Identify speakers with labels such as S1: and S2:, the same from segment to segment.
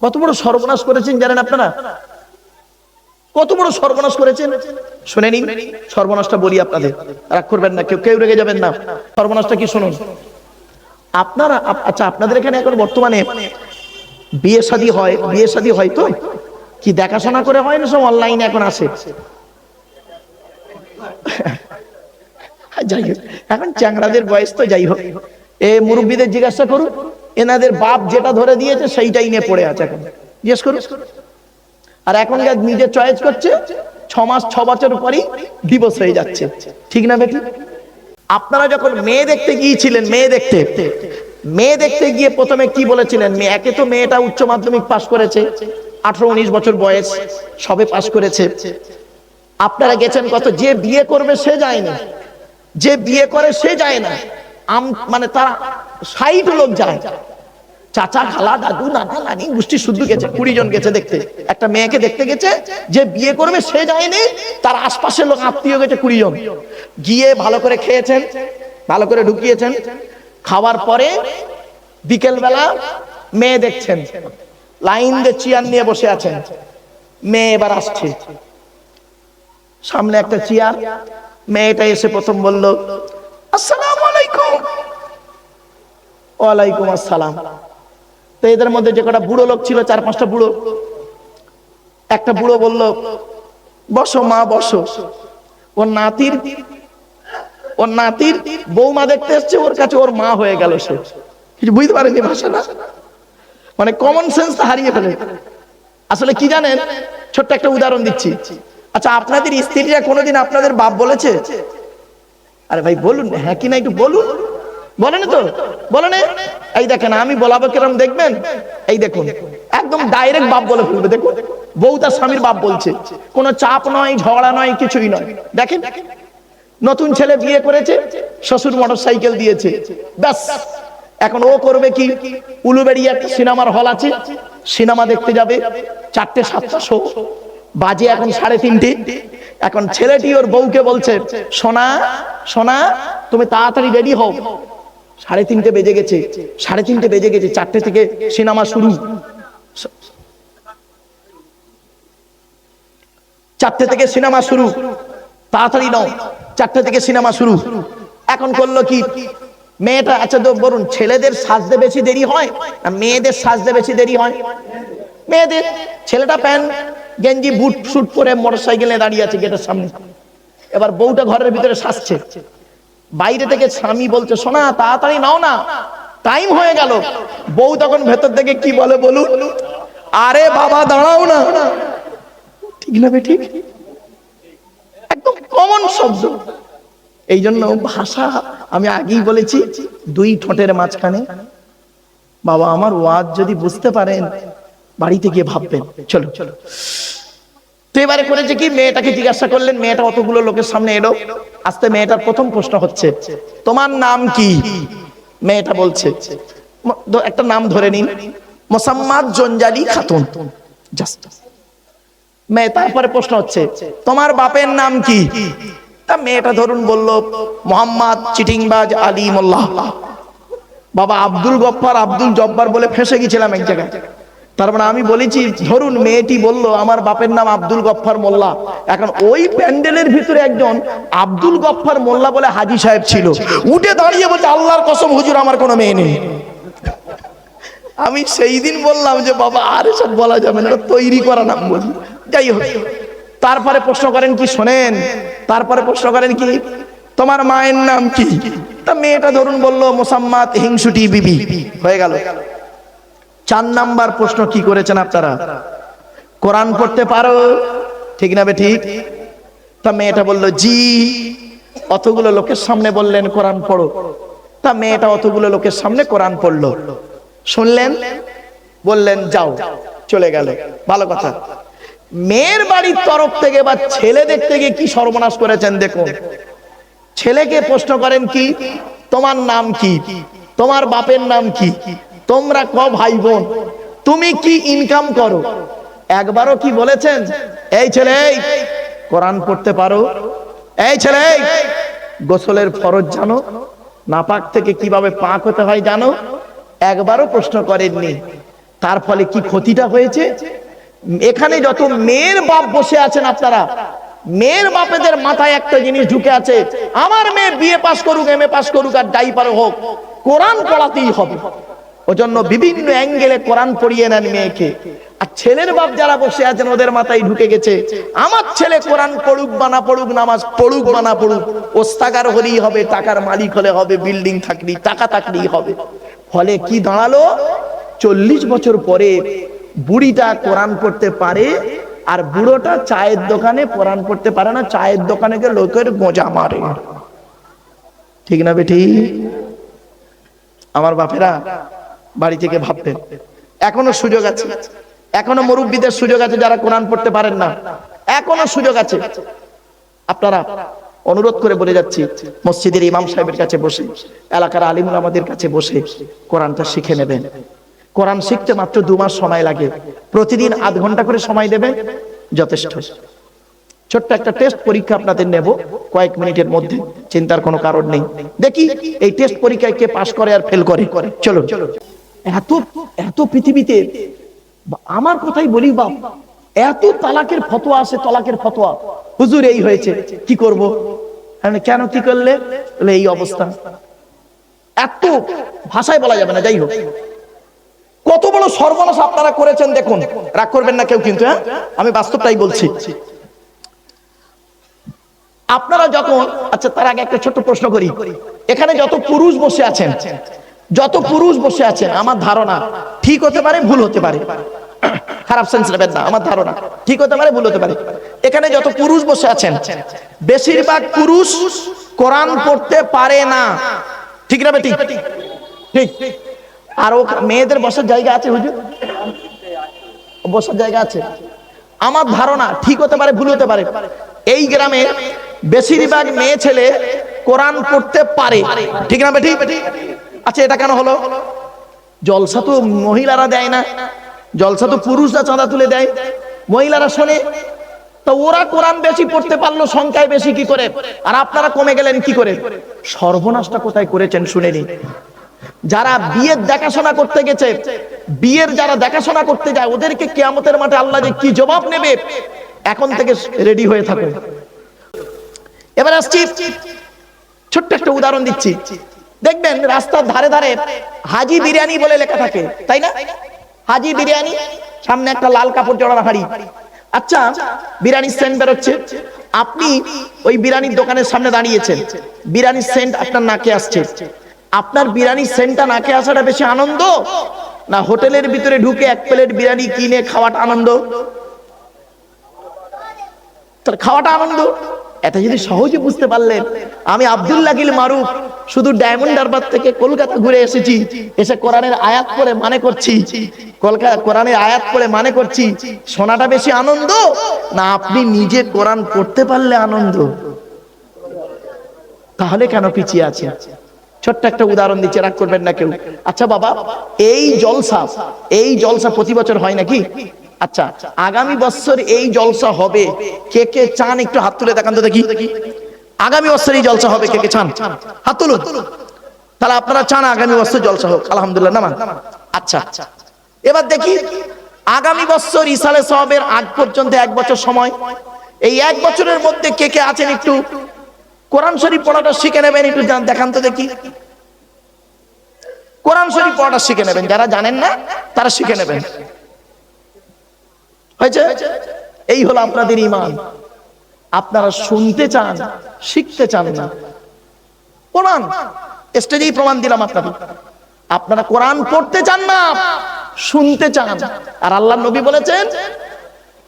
S1: কত বড় সর্বনাশ করেছেন জানেন আপনারা? কত বড় সর্বনাশ করেছেন শুনে নিন। সর্বনাশটা বলি আপনাদের, রাগ করবেন না, কেউ কেউ রেগে যাবেন না। সর্বনাশটা কি শুনুন আপনারা। আচ্ছা, আপনাদের এখানে এখন বর্তমানে বিয়ে শাদী হয় তো কি দেখাশোনা করে হয় না, সব অনলাইনে এখন আসে? যাই হোক, এখন চ্যাংড়াদের বয়স তো, যাই হোক, এ মুরব্বীদের জিজ্ঞাসা করুন, এনাদের বাপ যেটা ধরে দিয়েছে সেইটাই নিয়ে পড়ে আছে। এখন জিজ্ঞেস করুন। আর এখন নিজে চয়েস করছে, 6 মাস 6 বছর পরই ডিভোর্স হয়ে যাচ্ছে। ঠিক না বেটি? আপনারা যখন মেয়ে দেখতে গিয়েছিলেন, মেয়ে দেখতে গিয়ে প্রথমে কি বলেছিলেন? একে তো মেয়েটা উচ্চ মাধ্যমিক পাশ করেছে, 18-19 বছর বয়স, সবে পাশ করেছে। আপনারা গেছেন কত, যে বিয়ে করবে সে যায় না, যে বিয়ে করে সে যায় না, মানে তারা 60 লোক যায়, চাচা খালা দাদু নানা নানি গোষ্ঠী শুদ্ধ গেছে, 20 জন গেছে দেখতে, একটা মেয়েকে দেখতে গেছে। যে বিয়ে করবে সে যায়নি, তার আশপাশের লোক আত্মীয় গেছে 20 জন গিয়ে ভালো করে খেয়েছেন, ভালো করে ঢুকিয়েছেন। খাওয়ার পরে বিকেল বেলা মেয়ে দেখছেন, লাইন দিয়ে চেয়ার নিয়ে বসে আছেন। মেয়ে এবার আসছে, সামনে একটা চেয়ার, মেয়েটা এসে প্রথম বলল আসসালামু আলাইকুম। ওয়ালাইকুম আসসালাম। তো এদের মধ্যে যে কটা বুড়ো লোক ছিল, 4-5টা বুড়ো, একটা বুড়ো বলল বসো মা বসো। ওর নাতির বৌমা দেখতে এসছে, ওর কাছে ওর মা হয়ে গেল। সে কিছু বুঝতে পারেনি ভাষাটা, মানে কমন সেন্স হারিয়ে ফেলে। আসলে কি জানেন, ছোট্ট একটা উদাহরণ দিচ্ছি। আচ্ছা, আপনাদের স্ত্রীরা কোনোদিন আপনাদের বাপ বলেছে? আরে ভাই বলুন, হ্যাঁ কি না একটু বলুন। বলেন তো, বলেন। এই দেখেন, আমি বলাবো কিরম দেখবেন, এই দেখুন, একদম ডাইরেক্ট বাপ বলে ফেলবে। দেখুন, বউ তার স্বামীর বাপ বলছে, কোনো চাপ নয়, ঝগড়া নয়, কিছুই নয়। দেখেন, নতুন ছেলে বিয়ে করেছে, শ্বশুর মোটরসাইকেল দিয়েছে, ব্যাস। এখন ও করবে কি, উলুবেড়িয়া একটা সিনেমার হল আছে, সিনেমা দেখতে যাবে। 4টে-7টা শো বাজে, এখন 3:30। এখন ছেলেটি ওর বউকে বলছে, সোনা সোনা তুমি তাড়াতাড়ি রেডি হও, 3:30 বেজে গেছে, 3:30 বেজে গেছে, 4টে থেকে সিনেমা শুরু, 4টে থেকে সিনেমা শুরু, তাড়াতাড়ি নাও, 4টে থেকে সিনেমা শুরু। এখন করলো কি মেয়েটা? আচ্ছা তো বলুন, ছেলেদের সাজতে বেশি দেরি হয় না মেয়েদের সাজতে বেশি দেরি হয়? মেয়েদের। ছেলেটা প্যান্ট গেঞ্জি বুট শুট পরে মোটরসাইকেলে দাঁড়িয়ে আছে গেটের সামনে। এবার বউটা ঘরের ভিতরে সাজছে, বাইরে থেকে স্বামী বলছে সোনা তাড়াতাড়ি নাও না, টাইম হয়ে গেল। বউ তখন ভেতর থেকে কি বলে বলুন? আরে বাবা দাঁড়াও না। ঠিক না বেটি? একদম কমন শব্দ। এই জন্য ভাষা, আমি আগেই বলেছি, 2 ঠোঁটের মাঝখানে। বাবা আমার ওয়াজ যদি বুঝতে পারেন, বাড়িতে গিয়ে ভাববেন। চলো চলো। তো এবারে করেছে কি, মেয়েটাকে জিজ্ঞাসা করলেন, মেয়েটা অতগুলো লোকের সামনে এলো। আস্তে মেয়েটার প্রথম প্রশ্ন হচ্ছে, তোমার নাম কি? মেয়েটা বলছে, একটা নাম ধরে নিন, মোসাম্মদ জঞ্জালি খাতুন। জাস্ট মেয়ে। তারপরে প্রশ্ন হচ্ছে, তোমার বাপের নাম কি? তা মেয়েটা ধরুন বলল মোহাম্মদ চিটিংবাজ আলী মোল্লা। বাবা আব্দুল গফফার আব্দুল জব্বার বলে ফেঁসে গেছিলাম এক জায়গায়। তার মানে আমি বলেছি, ধরুন মেয়েটি বলল আমার বাপের নাম আব্দুল গফফার মোল্লা। এখন ওই প্যান্ডেলের ভিতরে একজন আব্দুল গফফার মোল্লা বলে হাজী সাহেব ছিল, উঠে দাঁড়িয়ে বলছে আল্লাহর কসম হুজুর আমার কোনো মেয়ে নেই। আমি সেই দিন বললাম যে বাবা আর এসব বলা যাবে না, তৈরি করা নাম বলি। যাই হোক, তারপরে প্রশ্ন করেন কি শোনেন, তারপরে প্রশ্ন করেন কি তোমার মায়ের নাম কি? তা মেয়েটা ধরুন বলল মোসাম্মদ হিংসুটি বিবি। হয়ে গেল। 4 নাম্বার প্রশ্ন কি করেছেন আপনারা? কোরআন পড়তে পারো? ঠিক না বে ঠিক? তা মেয়েটা বলল জি। অতগুলো লোকের সামনে বললেন কোরআন পড়ো। তা মেয়েটা অতগুলো লোকের সামনে কোরআন পড়লো, শুনলেন, বললেন যাও, চলে গেল। ভালো কথা। মেয়ের বাড়ির তরফ থেকে বা ছেলে দেখতে গিয়ে কি সর্বনাশ করেছেন দেখুন। ছেলেকে প্রশ্ন করেন কি তোমার নাম কি, তোমার বাপের নাম কি, তোমরা ক ভাই বোন, তুমি কি ইনকাম করো? একবারও কি বলেছেন এই ছেলে কোরআন পড়তে পারো? এই ছেলে গোসলের ফরজ জানো? নাপাক থেকে কিভাবে পাক হতে হয় জানো? একবারও প্রশ্ন করেননি। তার ফলে কি ক্ষতিটা হয়েছে, এখানে যত মেয়ের বাপ বসে আছেন আপনারা, মেয়ের বাপেদের মাথায় একটা জিনিস ঢুকে আছে, আমার মেয়ে বিএ পাস করুক, এমএ পাস করুক, আর ডাইপার হোক, কোরআন পড়াতেই হবে। ওজন্য বিভিন্ন অ্যাঙ্গেলে কোরআন পড়িয়ে নেন মেয়েকে। আর ছেলের বাপ যারা বসে আছেন ওদের মাথায় ঢুকে গেছে, আমার ছেলে কোরআন পড়ুক বা না পড়ুক, নামাজ পড়ুক বা না পড়ুক, ওস্তাকার হলেই হবে, টাকার মালিক হলে হবে, বিল্ডিং থাকলেই, টাকা থাকলেই হবে। ফলে কি দাঁড়ালো, 40 বছর পরে বুড়িটা কোরআন পড়তে পারে, আর বুড়োটা চায়ের দোকানে কোরআন পড়তে পারে না, চায়ের দোকানে গিয়ে লোকের গোঁজা মারে। ঠিক না বেটি? আমার বাপেরা বাড়ি থেকে ভাবতেন এখনো সুযোগ আছে, এখনো মুরব্বীদের সুযোগ আছে, যারা কোরআন পড়তে পারেন না এখনো সুযোগ আছে। আপনারা অনুরোধ করে বলে যাচ্ছি, মসজিদের ইমাম সাহেবের কাছে বসে, এলাকার আলিম ওলামাদের কাছে বসে কোরআনটা শিখে নেবেন। কোরআন শিখতে মাত্র 2 মাস সময় লাগে, প্রতিদিন আধ ঘন্টা করে সময় দেবেন, যথেষ্ট। ছোট্ট একটা টেস্ট পরীক্ষা আপনাদের নেব কয়েক মিনিটের মধ্যে, চিন্তার কোনো কারণ নেই। দেখি এই টেস্ট পরীক্ষায় কে পাস করে আর ফেল করে। চলো এত এত পৃথিবীতে, আমার কথাই বলি বাপ, এত তালাকের ফতোয়া আছে, তালাকের ফতোয়া, হুজুর এই হয়েছে কি করব, কেন কি করলে, বলে এই অবস্থা, এত ভাষায় বলা যাবে না। যাই হোক, কত বড় সর্বনাশ আপনারা করেছেন দেখুন, রাগ করবেন না কেউ কিন্তু, হ্যাঁ আমি বাস্তবটাই বলছি। আপনারা যখন, আচ্ছা তার আগে একটা ছোট্ট প্রশ্ন করি, এখানে যত পুরুষ বসে আছেন, আমার ধারণা ঠিক হতে পারে, ভুল হতে পারে, খারাপ সেন্স নেবেন না, আমার ধারণা ঠিক হতে পারে, ভুল হতে পারে। এখানে যত পুরুষ বসে আছেন, বেশিরভাগ পুরুষ কোরআন পড়তে পারে না, ঠিক না বেটি? ঠিক। আর ও মেয়েদের বসার জায়গা আছে, হুজুর বসার জায়গা আছে। আমার ধারণা ঠিক হতে পারে, ভুল হতে পারে, এই গ্রামে বেশিরভাগ মেয়ে ছেলে কোরআন পড়তে পারে, ঠিক না বেটি? আচ্ছা এটা কেন হলো? জলসা তো মহিলারা দেয় না, জলসা তো পুরুষরা চাঁদা তুলে দেয়, মহিলারা শোনে, তো ওরা কোরআন বেশি পড়তে পারলো সংখ্যায় বেশি কি করে, আর আপনারা কমে গেলেন কি করে? সর্বনাশটা কোথায় করেছেন শুনেনি? যারা বিয়ের দেখাশোনা করতে গেছে, বিয়ের যারা দেখাশোনা করতে যায়, ওদেরকে কিয়ামতের মাঠে আল্লাহ যে কি জবাব নেবে, এখন থেকে রেডি হয়ে থাকুন। এবার আসছি, ছোট্ট একটা উদাহরণ দিচ্ছি, দেখবেন রাস্তার ধারে ধারে হাজি বিরিয়ানি বলে লেখা থাকে, তাই না? হাজি বিরিয়ানি, সামনে একটা লাল কাপড় জড়ানো হাড়ি। আচ্ছা, বিরিয়ানির সেন্ট বেরোচ্ছে, আপনি ওই বিরিয়ানির দোকানের সামনে দাঁড়িয়েছেন, বিরিয়ানির সেন্ট আপনার নাকে আসছে, আপনার বিরিয়ানির সেন্টটা নাকে আসাটা বেশি আনন্দ, না হোটেলের ভিতরে ঢুকে 1 প্লেট বিরিয়ানি কিনে খাওয়াটা আনন্দ? তার খাওয়াটা আনন্দ। এটা যদি সহজে বুঝতে পারলেন, আমি আব্দুল্লাহ গিল মারুফ শুধু ডায়মন্ড হারবার থেকে কলকাতা ঘুরে এসেছি, এসে কোরআনের আয়াত পড়ে মানে করছি, কোরআনের আয়াত পড়ে মানে করছি, শোনাটা বেশি আনন্দ, না আপনি নিজে কোরআন পড়তে পারলে আনন্দ? তাহলে কেন পিছিয়ে আছে? ছোট্ট একটা উদাহরণ দিচ্ছি, রাগ করবেন না কেউ। আচ্ছা বাবা, এই জলসা প্রতি বছর হয় নাকি? আচ্ছা, আগামী বছর এই জলসা হবে, কে কে চান একটু হাত তুলে দেখান তো দেখি। আগামী বছর এই জলসা হবে, কে কে চান হাত তুলুন। তাহলে আপনারা চান আগামী বছর জলসা হোক, আলহামদুলিল্লাহ নামান। আচ্ছা, এবার দেখি আগামী বছর ইসালে সাওয়াবের আগ পর্যন্ত 1 বছর সময়, এই 1 বছরের মধ্যে কে কে আছেন একটু কোরআন শরীফ পড়াটা শিখে নেবেন, একটু দেখান তো দেখি। কোরআন শরীফ পড়াটা শিখে নেবেন, যারা জানেন না তারা শিখে নেবেন। হয়েছে? এই হলো আপনাদের ঈমান। আপনারা শুনতে চান, শিখতে চান না। কোরআন স্টেজেই প্রমাণ দিলাম আপনাদের, আপনারা কোরআন পড়তে চান না, শুনতে চান। আর আল্লাহর নবী বলেছেন,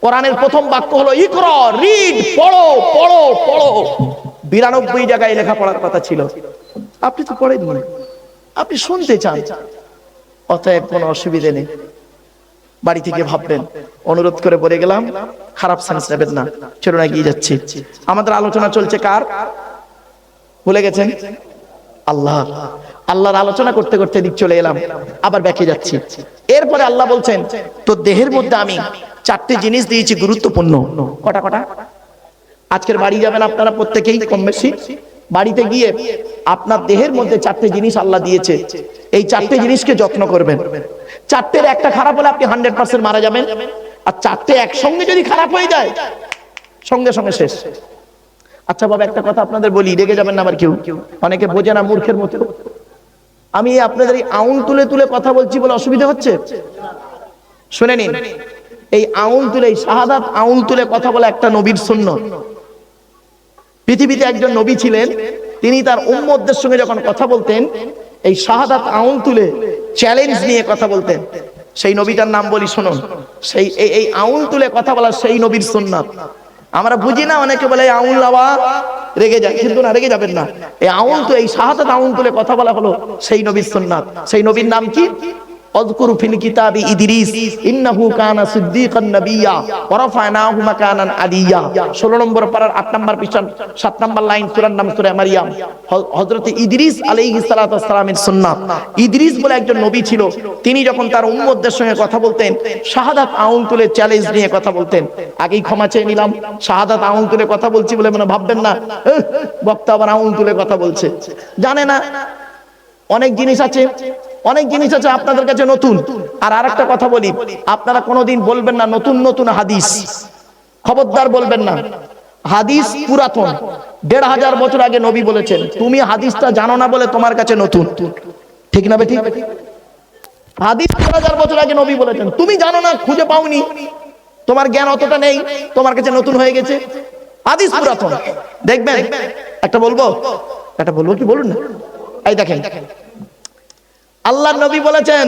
S1: কোরআনের প্রথম বাক্য হলো ইকরা, রিড, পড়ো পড়ো পড়ো। 92 জায়গায় লেখা পড়ার কথা ছিল, আপনি তো পড়েননি, আপনি শুনতে চান। অতএব কোনো অসুবিধা নেই, বাড়ি থেকে ভাববেন। অনুরোধ করে বলে গেলাম, খারাপ সেন্স নেবেন না, চলুন এগিয়ে যাচ্ছি। আমাদের আলোচনা চলছে কার? ভুলে গেছেন? আল্লাহর আলোচনা করতে করতে দিক চলে এলাম, আবার ব্যাকে যাচ্ছি। এরপরে আল্লাহ বলছেন, তো দেহের মধ্যে আমি 4টে জিনিস দিয়েছি গুরুত্বপূর্ণ। কটা? আজকের বাড়ি যাবেন আপনারা প্রত্যেকেই কম বেশি, বাড়িতে গিয়ে আপনার দেহের মধ্যে 4টে জিনিস আল্লাহ দিয়েছে, এই 4টে জিনিসকে যত্ন করবেন। চারটের একটা খারাপ হলে আপনি 100% মারা যাবেন, আর চারটে একসঙ্গে যদি খারাপ হয়ে যায় সঙ্গে সঙ্গে শেষ। আচ্ছা বাবা একটা কথা আপনাদের বলি, রেগে যাবেন না আবার কেউ, অনেকে বোঝে না মূর্খের মতো। আমি আপনাদের এই আঙুল তুলে তুলে কথা বলছি বলে অসুবিধা হচ্ছে? শুনে নিন, এই আঙুল তুলে, এই শাহাদাত আঙুল তুলে কথা বলা একটা নবীর সুন্নাত। পৃথিবীতে একজন নবী ছিলেন, তিনি তার উম্মতদের সঙ্গে যখন কথা বলতেন এই শাহাদাত আঙুল তুলে চ্যালেঞ্জ নিয়ে কথা বলতেন। সেই নবীটার নাম বলি শুনুন, সেই এই আঙুল তুলে কথা বলা সেই নবীর সুন্নাত। আমরা বুঝি না, অনেকে বলে আঙুল আওয়া রেগে যায়, কিন্তু না, রেগে যাবেন না। এই আঙুল তো, এই শাহাদাত আঙুল তুলে কথা বলা হলো সেই নবীর সুন্নাত। সেই নবীর নাম কি? আযকুরু ফিল কিতাবি ইদরিস ইন্নাহু কানা সিদ্দীকান নাবিয়্যা ওয়া রাফা'নাহু মাকানান আলিয়্যা। 16 নম্বর পারার 8 নম্বর পৃষ্ঠা 7 নম্বর লাইন, সূরার নাম সূরা মারইয়াম। হযরত ইদরিস আলাইহিস সালাতু ওয়াস সালামের সুন্নাত। ইদরিস বলে একজন নবী ছিল, তিনি যখন তার উম্মতদের সঙ্গে কথা বলতেন শাহাদাত আঙুল তুলে চ্যালেঞ্জ নিয়ে কথা বলতেন। আগেই ক্ষমা চেয়ে নিলাম, শাহাদাত আঙুল তুলে কথা বলছি বলে মানে ভাববেন না বক্তা আবার আঙুল তুলে কথা বলছে। জানে না, অনেক জিনিস আছে, অনেক জিনিস আছে আপনাদের কাছে নতুন। আর আরেকটা কথা বলি, আপনারা কোনোদিন বলবেন না নতুন নতুন হাদিস, খবরদার বলবেন না। হাদিস পুরাতন, 1500 বছর আগে নবী বলেছেন, তুমি হাদিসটা জানো না বলে তোমার কাছে নতুন। ঠিক না বেঠিক? হাদিস 1500 বছর আগে নবী বলেছেন, তুমি জানো না, খুঁজে পাওনি, তোমার জ্ঞান অতটা নেই, তোমার কাছে নতুন হয়ে গেছে। হাদিস পুরাতন। দেখবেন, একটা বলবো কি বলুন না, এই দেখেন আল্লাহর নবী বলেছেন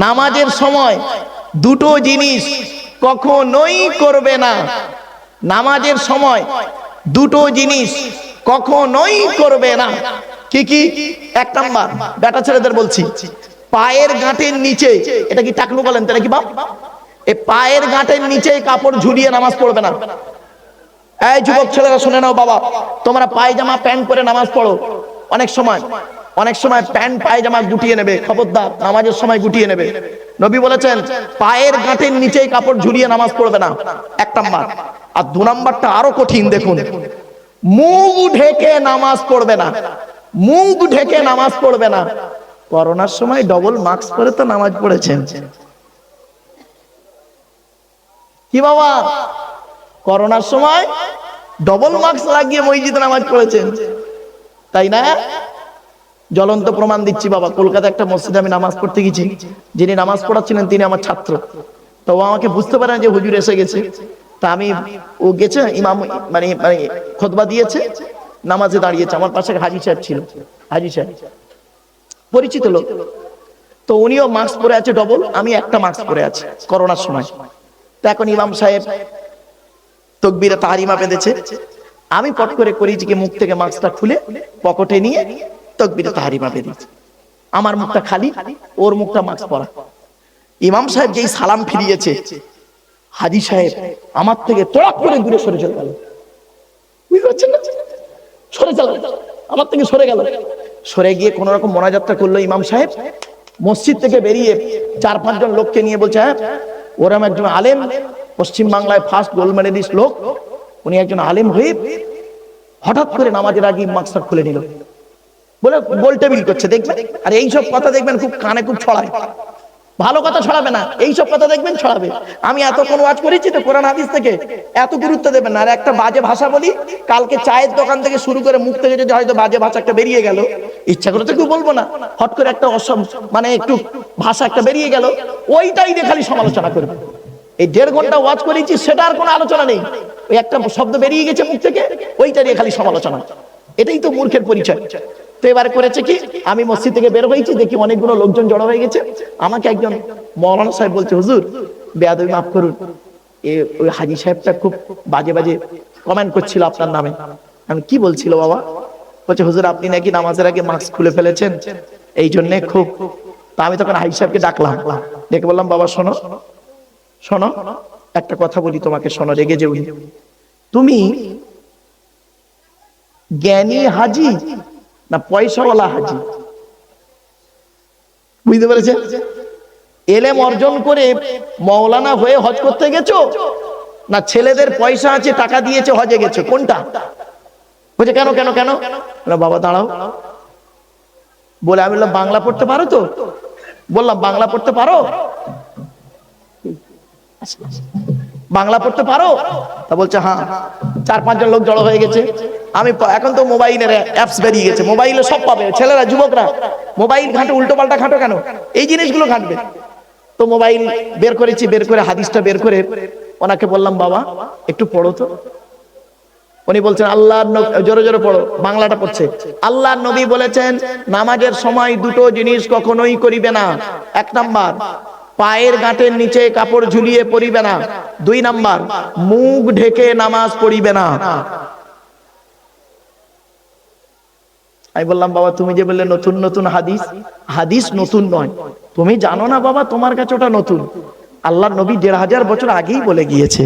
S1: নামাজের সময় দুটো জিনিস কখনোই করবে না। নামাজের সময় দুটো জিনিস কখনোই করবে না। কি কি? 1 নাম্বার, বেটা ছেলেদের বলছি, পায়ের গাঁটের নিচে, এটা কি টাকলু বলেন তাহলে কি বাপ, এই পায়ের গাঁটের নিচে কাপড় ঝুলিয়ে নামাজ পড়বে না। এই যুবক ছেলেরা শুনে নাও বাবা, তোমরা পায়জামা প্যান্ট পরে নামাজ পড়ো, অনেক সময় প্যান্ট পায়জামা গুটিয়ে নেবে, খবরদার, নামাজের সময় গুটিয়ে নেবে। নবী বলেছেন পায়ের গাঁটের নিচেই কাপড় ঝুলিয়ে নামাজ পড়বে না, 1 নাম্বার। আর 2 নাম্বারটা আরো কঠিন, দেখুন, মুখ ঢেকে নামাজ পড়বে না, মুখ ঢেকে নামাজ পড়বে না। করোনার সময় ডবল মাস্ক পরে তো নামাজ পড়েছেন কি বাবা? করোনার সময় ডবল মাস্ক লাগিয়ে মসজিদে নামাজ পড়েছেন, তাই না? জ্বলন্ত প্রমাণ দিচ্ছি বাবা, কলকাতা একটা মসজিদে আমি নামাজ পড়তে গেছি, যিনি নামাজ পড়াচ্ছিলেন তিনি আমার ছাত্র। তো ও আমাকে বুঝতে পারেন যে হুজুর এসে গেছে, তা আমি, ও গেছে ইমাম মানে খুতবা দিয়েছে, নামাজে দাঁড়িয়েছে, আমার পাশে হাজী সাহেব ছিল, হাজী সাহেব পরিচিত লোক। তো উনিও মাস্ক পরে আছে ডবল, আমি একটা মাস্ক পরে আছি করোনার সময়। তো এখন ইমাম সাহেব তাকবীরে তাহরিমা বেঁধেছে, আমি পট করে করেছি কি মুখ থেকে মাস্কটা খুলে পকেটে নিয়ে তাকবীরে তাহরিমা বেঁধেছি, আমার মুখটা খালি, ওর মুখটা মাস্ক পরা। ইমাম সাহেব যেই সালাম ফিরিয়েছে, হাজী সাহেব আমার থেকে তড়াক করে দূরে সরে চলে গেল। বুঝতে পারছেন না? সরে চলে গেল, আমার থেকে সরে গেল। সরে গিয়ে কোন রকম মোনাজাতটা করলো ইমাম সাহেব। মসজিদ থেকে বেরিয়ে 4-5 জন লোককে নিয়ে বলছে, হ্যাঁ ওরম একজন আলেম, পশ্চিম বাংলায় ফার্স্ট গোল্ড মেডেলিস্ট লোক, উনি একজন আলেম হয়ে হঠাৎ করে নামাজের আগে মাস্কটা খুলে নিল, বলে গোল টেবিল করছে, দেখবেন। আর এইসব কথা দেখবেন খুব কানে খুব ছড়ায়, ভালো কথা ছড়াবে না, এইসব কথা দেখবেন ছড়াবে। আমি এতক্ষণ ওয়াজ করেছি তো কোরআন হাদিস থেকে, এত গুরুত্ব দেবেন না। আর একটা বাজে ভাষা বলি, কালকে চায়ের দোকান থেকে শুরু করে মুখ থেকে যদি হয়তো বাজে ভাষা একটা বেরিয়ে গেল, ইচ্ছা করে তো কেউ বলবো না, হট করে একটা মানে একটু ভাষা একটা বেরিয়ে গেল, ওইটাই দিয়ে খালি সমালোচনা করবে। এই 1.5 ঘন্টা ওয়াজ করেছি, সেটা আর কোনো আলোচনা নেই, ওই একটা শব্দ বেরিয়ে গেছে মুখ থেকে, ওইটা দিয়ে খালি সমালোচনা। এটাই তো মূর্খের পরিচয়। তো এবারে করেছে কি, আমি মসজিদ থেকে বের হয়েছি, দেখি অনেকগুলো লোকজন জড়ো হয়ে গেছে। আমাকে একজন মৌলানা সাহেব বলছে, হুজুর বেয়াদবি মাফ করুন, ওই হাজী সাহেবটা খুব বাজে বাজে কমেন্ট করছিল আপনার নামে। আমি কি বলছিল বাবা? বলছে হুজুর আপনি নাকি নামাজের আগে মাস্ক খুলে ফেলেছেন, এই জন্য খুব। তা আমি তখন হাজী সাহেবকে ডাকলাম, ডেকে বললাম, বাবা শোনো শোনো, একটা কথা বলি তোমাকে, শোনো, রেগে যেও। তুমি জ্ঞানী হাজী না পয়সাওয়ালা হাজী? বুঝতে পেরেছেন? এলেম অর্জন করে মৌলানা হয়ে হজ করতে গেছো, না ছেলেদের পয়সা আছে টাকা দিয়েছে হজে গেছো, কোনটা? বলছে কেন কেন কেন? বাবা দাঁড়াও, বলে আমি বললাম বাংলা পড়তে পারো তো? বললাম বাংলা পড়তে পারো? বাংলা পড়তে পারো? তা বলছে হ্যাঁ। 4-5 জন লোক জড়ো হয়ে গেছে। আমি এখন তো মোবাইলের অ্যাপস বেরিয়ে গেছে, মোবাইলে সব পাবে, ছেলেরা যুবকরা মোবাইল ঘাঁটো, উল্টো পাল্টা ঘাঁটো কেন, এই জিনিসগুলো ঘাঁটবে। তো মোবাইল বের করেছি, বের করে হাদিসটা বের করে ওনাকে বললাম বাবা একটু পড়ো তো। উনি বলছেন আল্লাহর নবী, জোরে জোরে পড়ো, বাংলাটা পড়ছে। আল্লাহর নবী বলেছেন নামাজের সময় দুটো জিনিস কখনোই করিবে না। 1 নাম্বার, পায়ের গাঁটের নিচে কাপড় ঝুলিয়ে পড়িবে না। 2 নাম্বার, মুখ ঢেকে নামাজ পড়িবে না। আমি বললাম বাবা তুমি যে বললে নতুন নতুন হাদিস, হাদিস নতুন নয়, তুমি জানো না বাবা, তোমার কাছে ওটা নতুন। আল্লাহর নবী 1500 বছর আগেই বলে গিয়েছে,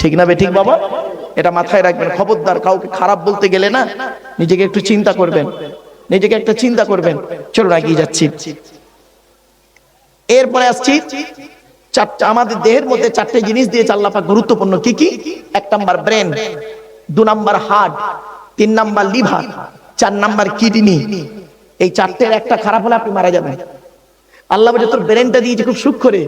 S1: ঠিক না বেঠিক বাবা? এটা মাথায় রাখবেন, খবরদার কাউকে খারাপ বলতে গেলে না নিজেকে একটু চিন্তা করবেন, নিজেকে একটা চিন্তা করবেন। চলো এগিয়ে যাচ্ছি। এরপরে আসছি আমাদের দেহের মধ্যে 4টে জিনিস দিয়েছে আল্লাহ পাক গুরুত্বপূর্ণ। কি কি? 1 number brain, 2 number heart, 3 number liver, 4 number kidney. এই 4টের একটা খারাপ হলে আপনি মারা যাবেন। আল্লাহ বলে তোর ব্রেনটা দিয়েছে খুব সূক্ষ্ম রে,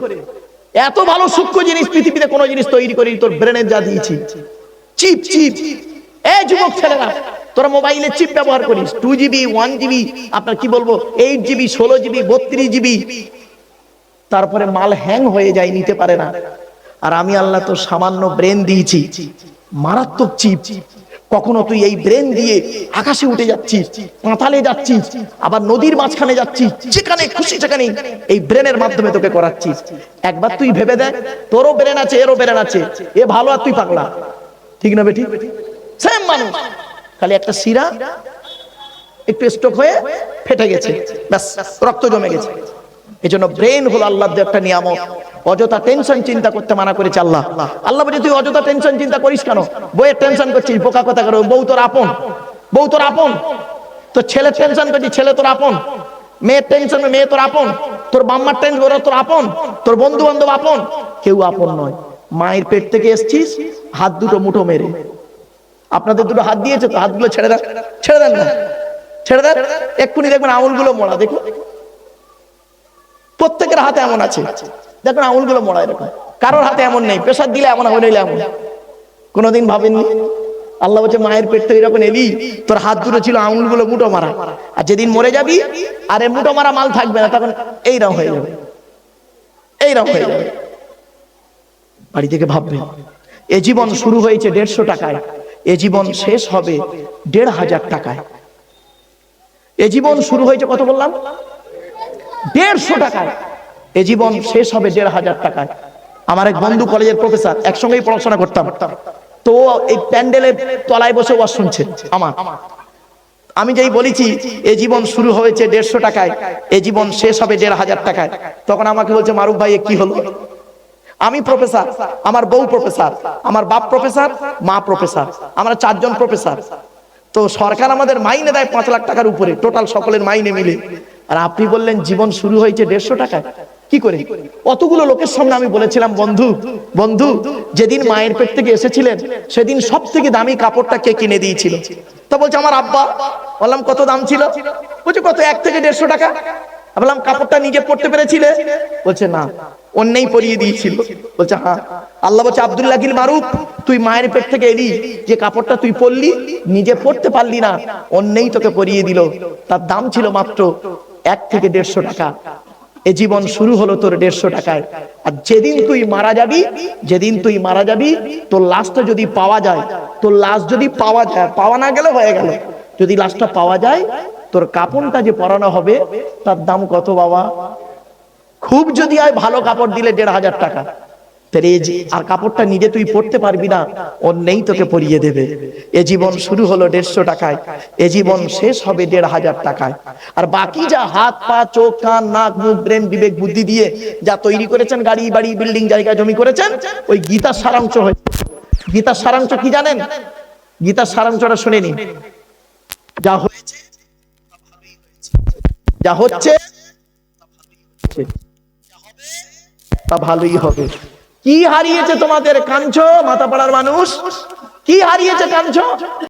S1: এত ভালো সূক্ষ্ম জিনিস পৃথিবীতে কোনো জিনিস তৈরি করি তোর ব্রেনে যা দিয়েছি। চিপ চিপ, এই যুবক ছেলেরা তোরা মোবাইলে চিপ ব্যবহার করিস, 2GB 1GB, আপনার কি বলবো 8GB 16GB 32GB, তারপরে মাল হ্যাং হয়ে যায়, নিতে পারে না। আর আমি আল্লাহ তো সামান্য ব্রেন দিয়েছি, মারাত্মক চিপ। কখনো তুই এই ব্রেন দিয়ে আকাশে উঠে যাচ্ছিস, পাতালে যাচ্ছিস, আবার নদীর মাঝখানে যাচ্ছিস, যেখানে খুশি সেখানে এই ব্রেনের মাধ্যমে তোকে করাচ্ছিস। একবার তুই ভেবে দেখ, তোরও ব্রেন আছে, এরও ব্রেন আছে, এ ভালো আর তুই পাগলা, ঠিক না বেটি? সেম মানুষ, খালি একটা শিরা একটু স্ট্রোক হয়ে ফেটে গেছে, ব্যাস রক্ত জমে গেছে। এই জন্য ব্রেন হলো আল্লাহর দেওয়া একটা নিয়ামত। অযথা টেনশন চিন্তা করতে মানা করেছে আল্লাহ। আল্লাহ বলে তুই অযথা টেনশন চিন্তা করিস কেন? বইয়ের টেনশন করছিস, বোকা কথা করো, বউ তোর আপন, বউ তোর আপন। তোর ছেলে টেনশন করছিস, ছেলে তোর আপন। মেয়ের টেনশন, মেয়ে তোর আপন। তোর বাম্মার টেনশন, ওরা তোর আপন। তোর বন্ধু বান্ধব আপন, কেউ আপন নয়। মায়ের পেট থেকে এসছিস হাত দুটো মুঠো মেরে। আপনাদের দুটো হাত দিয়েছে তো, হাতগুলো ছেড়ে দেন, ছেড়ে দেন না, ছেড়ে দেন। এক্ষুনি দেখবেন আঙুলগুলো মোড়া, দেখুন প্রত্যেকের হাতে এমন আছে, দেখুন আঙুলগুলো মোড়া এরকম। কারোর হাতে এমন নেই, প্রেসার দিলে এমন হবে, নইলে এমন। কোনোদিন ভাবেননি? আল্লাহ বলছে মায়ের পেট থেকে যখন এলি তোর হাত দুটো ছিল আঙুলগুলো মুঠো মারা, আর যেদিন মরে যাবি আর এ মুঠো মারা মাল থাকবে না, তখন এইরকম হয়ে যাবে, এইরকম হয়ে যাবে। বাড়ি থেকে ভাববে এ জীবন শুরু হয়েছে 150 টাকায়, এ জীবন শেষ হবে 1500 টাকায়। এ জীবন শুরু হয়েছে কত বললাম? 150 টাকায়। এ জীবন শেষ হবে 1500 টাকায়। আমার এক বন্ধু কলেজের প্রফেসর, একসঙ্গেই পড়াশোনা করতাম, তো এই প্যান্ডেলের তলায় বসে ওয়াজ শুনছে আমার। আমি যেই বলেছি এ জীবন শুরু হয়েছে 150 টাকায়, এ জীবন শেষ হবে 1500 টাকায়, তখন আমাকে বলছে মারুফ ভাই কি হলো? আমি প্রফেসর, আমার বউ প্রফেসর, আমার বাপ প্রফেসর, মা প্রফেসর, আমরা 4 জন প্রফেসর। তো সরকার আমাদের মাইনে দেয় 5 লাখ টাকার উপরে, টোটাল সকলের মাইনে মিলে। আর আপনি বললেন জীবন শুরু হয়েছে 150 টাকায়, কি করে? অতগুলো লোকের সামনে আমি বলেছিলাম বন্ধু, বন্ধু যেদিন মায়ের পেট থেকে এসেছিলেন সেদিন সব থেকে দামি কাপড়টা কে কিনে দিয়েছিল? তো বলছে আমার আব্বা। বললাম কত দাম ছিল? বলছে কত, 1 থেকে 150 টাকা। বললাম কাপড়টা নিজে পড়তে পেরেছিলে? বলছে না, অন্যই পরিয়ে দিয়েছিল। বলছে হ্যাঁ। আল্লাহ বলছে আব্দুল্লাহ গিল মারুফ, তুই মায়ের পেট থেকে এলি, যে কাপড়টা তুই পরলি নিজে পড়তে পারলি না, অন্যই তোকে পরিয়ে দিল, তার দাম ছিল মাত্র 1 থেকে 150 টাকা। এ জীবন শুরু হলো তোর 150 টাকায়। আর যেদিন তুই মারা যাবি, যেদিন তুই মারা যাবি, তোর লাশটা যদি পাওয়া যায়, তোর লাশ যদি পাওয়া যায়, পাওয়া না গেলে হয়ে গেল, যদি লাশটা পাওয়া যায়, তোর কাপড়টা যে পরানো হবে তার দাম কত বাবা? খুব যদি হয় ভালো কাপড় দিলে 1500 টাকা। আর কাপড়টা নিজে তুই পড়তে পারবি না, অন্যই তোকে পরিয়ে দেবে। এ জীবন শুরু হলো 150 টাকায়, এ জীবন শেষ হবে 1500 টাকায়। আর বাকি যা হাত পা চোখ কান নাক মুখ ব্রেন বিবেক বুদ্ধি দিয়ে যা তৈরি করেছেন, গাড়ি বাড়ি বিল্ডিং জায়গা জমি করেছেন, ওই গীতার সারাংশ হয়েছে। গীতার সারাংশ কি জানেন? গীতার সারাংশটা শুনে নিন। যা হয়েছে যা হচ্ছে তা ভালোই হবে। কি হারিয়েছে তোমাদের কাঞ্চ, মাথাপাড়ার মানুষ? কি হারিয়েছে কাঞ্চ?